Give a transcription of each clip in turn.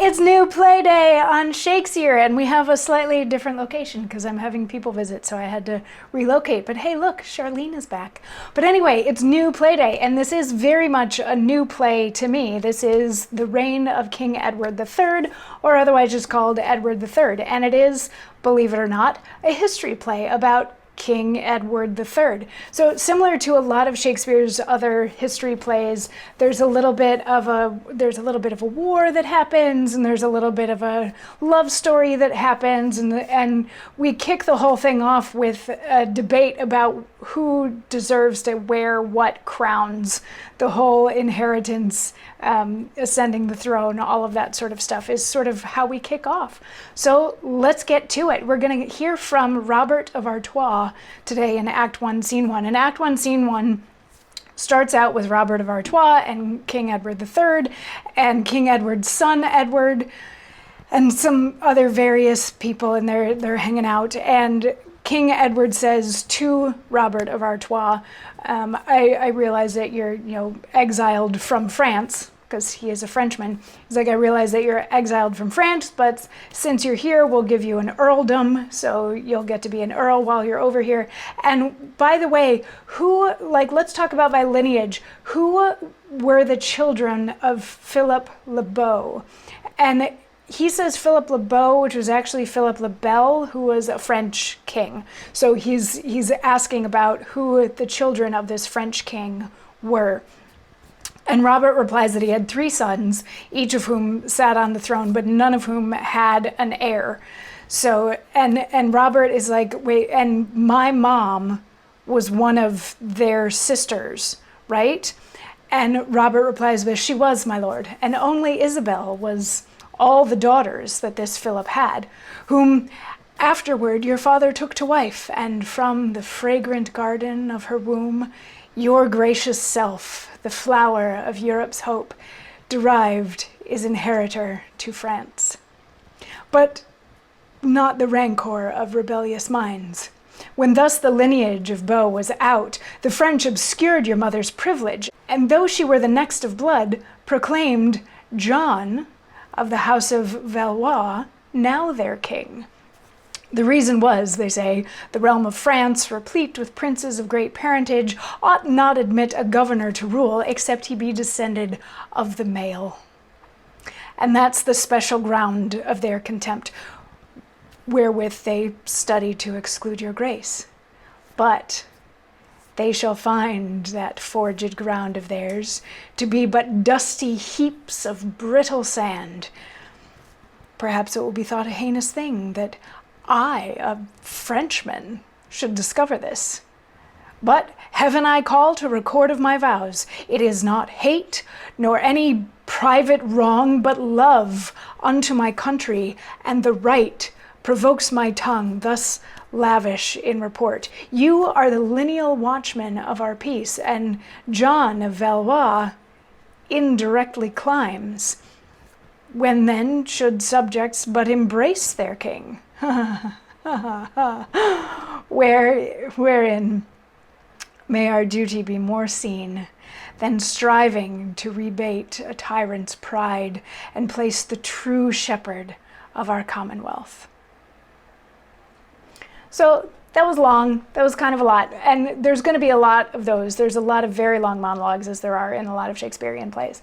It's new play day on Shakesyear, and we have a slightly different location because I'm having people visit, so I had to relocate. But hey, look, Charlene is back. But anyway, it's new play day, and this is very much a new play to me. This is The Reign of King Edward III, or otherwise just called Edward III. And it is, believe it or not, a history play about King Edward III. So similar to a lot of Shakespeare's other history plays, there's a little bit of a war that happens, and there's a little bit of a love story that happens, and we kick the whole thing off with a debate about who deserves to wear what crowns. The whole inheritance, ascending the throne, all of that sort of stuff is sort of how we kick off. So let's get to it. We're going to hear from Robert of Artois today in Act 1, Scene 1. And Act 1, Scene 1 starts out with Robert of Artois and King Edward III and King Edward's son Edward and some other various people, and they're hanging out. And King Edward says to Robert of Artois, I realize that you're, exiled from France, because he is a Frenchman. He's like, I realize that you're exiled from France, but since you're here, we'll give you an earldom, so you'll get to be an earl while you're over here. And by the way, let's talk about my lineage. Who were the children of Philip Lebeau? And he says Philip Lebeau, which was actually Philip le Bel, who was a French king. So he's asking about who the children of this French king were. And Robert replies that he had 3 sons, each of whom sat on the throne, but none of whom had an heir. So, and Robert is like, wait, and my mom was one of their sisters, right? And Robert replies, well, she was, my lord, and only Isabel was all the daughters that this Philip had, whom afterward your father took to wife, and from the fragrant garden of her womb, your gracious self, the flower of Europe's hope, derived is inheritor to France. But not the rancor of rebellious minds. When thus the lineage of Beau was out, the French obscured your mother's privilege, and though she were the next of blood, proclaimed John of the house of Valois now their king. The reason was, they say, the realm of France, replete with princes of great parentage, ought not admit a governor to rule, except he be descended of the male. And that's the special ground of their contempt, wherewith they study to exclude your grace. But they shall find that forged ground of theirs to be but dusty heaps of brittle sand. Perhaps it will be thought a heinous thing that I, a Frenchman, should discover this. But heaven I call to record of my vows. It is not hate, nor any private wrong, but love unto my country, and the right provokes my tongue, thus lavish in report. You are the lineal watchman of our peace, and John of Valois indirectly climbs. When then should subjects but embrace their king? Wherein may our duty be more seen than striving to rebate a tyrant's pride and place the true shepherd of our commonwealth. So that was long. That was kind of a lot. And there's going to be a lot of those. There's a lot of very long monologues, as there are in a lot of Shakespearean plays.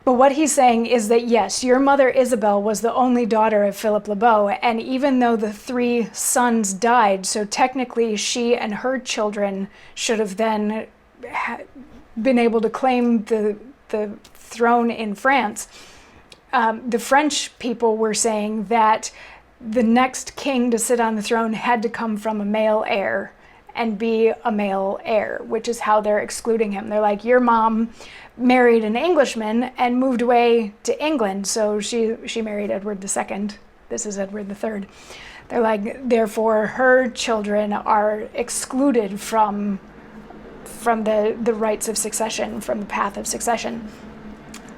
But what he's saying is that, yes, your mother Isabel was the only daughter of Philip Lebeau, and even though the 3 sons died, so technically she and her children should have then been able to claim the throne in France, the French people were saying that the next king to sit on the throne had to come from a male heir and be a male heir, which is how they're excluding him. They're like, your mom married an Englishman and moved away to England, so she married Edward II. This is Edward III. They're like, therefore her children are excluded from the rights of succession, from the path of succession.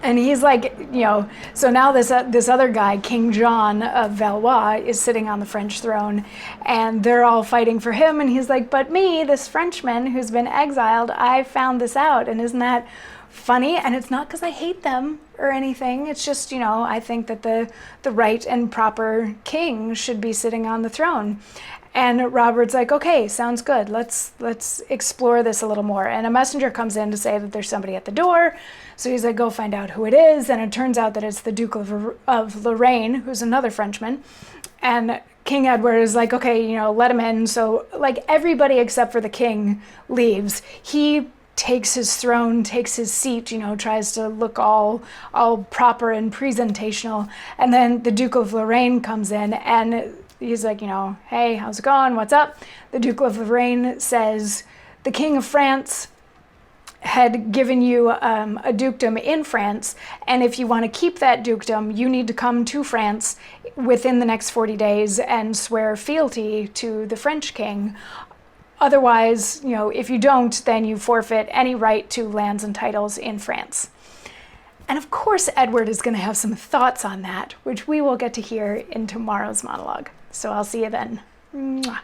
And he's like, so now this other guy, King John of Valois, is sitting on the French throne, and they're all fighting for him, and he's like, but me, this Frenchman who's been exiled, I found this out, and isn't that funny? And it's not because I hate them, or anything. It's just, I think that the right and proper king should be sitting on the throne. And Robert's like, okay, sounds good. Let's explore this a little more. And a messenger comes in to say that there's somebody at the door. So he's like, go find out who it is. And it turns out that it's the Duke of Lorraine, who's another Frenchman. And King Edward is like, okay, let him in. So like everybody except for the king leaves. He takes his throne, takes his seat, tries to look all proper and presentational. And then the Duke of Lorraine comes in and he's like, hey, how's it going? What's up? The Duke of Lorraine says, the King of France had given you a dukedom in France, and if you want to keep that dukedom, you need to come to France within the next 40 days and swear fealty to the French king. Otherwise, if you don't, then you forfeit any right to lands and titles in France. And of course, Edward is going to have some thoughts on that, which we will get to hear in tomorrow's monologue. So I'll see you then. Mwah.